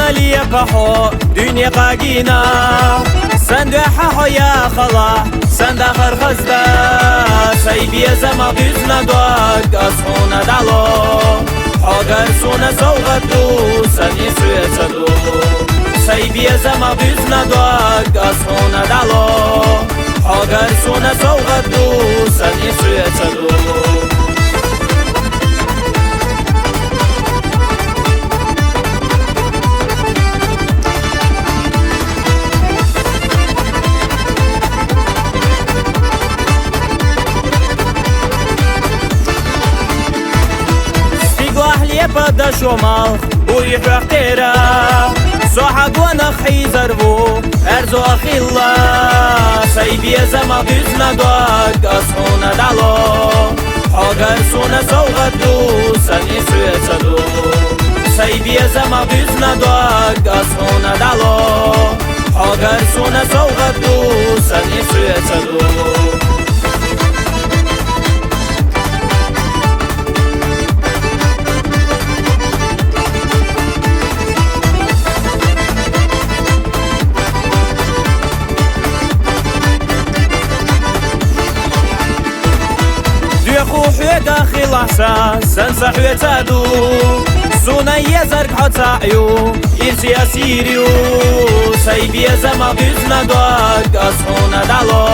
عملية قحو دنيا قاقينا سند ححو يا خلا سند آخر خزدا سيبي زما بيزنا دوك أصحونا دالو حاقر سونا سوغدو سني سويتدو سيبي زما بيزنا دوك أصحونا دالو حاقر سونا سوغدو سني سويتدو بدا شمال بوی حقیره صحب و نخی زربو ارزو اخیلا سیبی زما بیز ندوگ از خونه دالو حاگر سونه سوغدو سنی سویتدو سیبی زما بیز ندوگ از خونه دالو حاگر سونه سوغدو سنی سویتدو خوحي داخل احساس سنسح ويتادو سونا يزرق حتاعيو يرسي اسيريو سيبي زما بيزنا دوك اصحونا دالو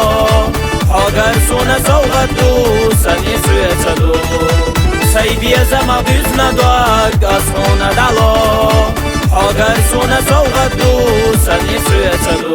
حاقر سونا سوغدو سني سويتادو سيبي زما بيزنا دوك اصحونا دالو حاقر سونا سوغدو سني سويتادو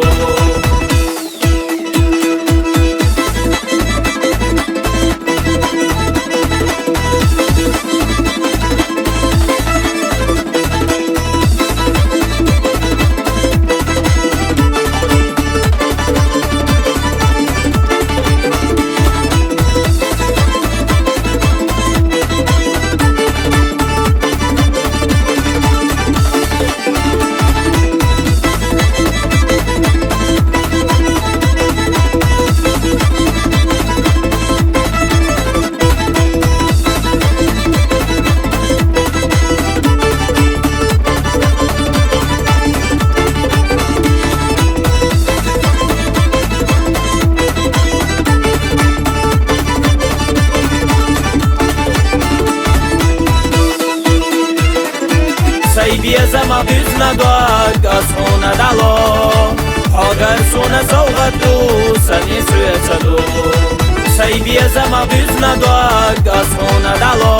سيبي زما بيزنا دوك أصحونا دالو حاقر سونا سوغدو سني سويتدو سيبي زما بيزنا دوك أصحونا دالو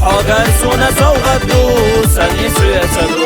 حاقر سونا سوغدو سني سويتدو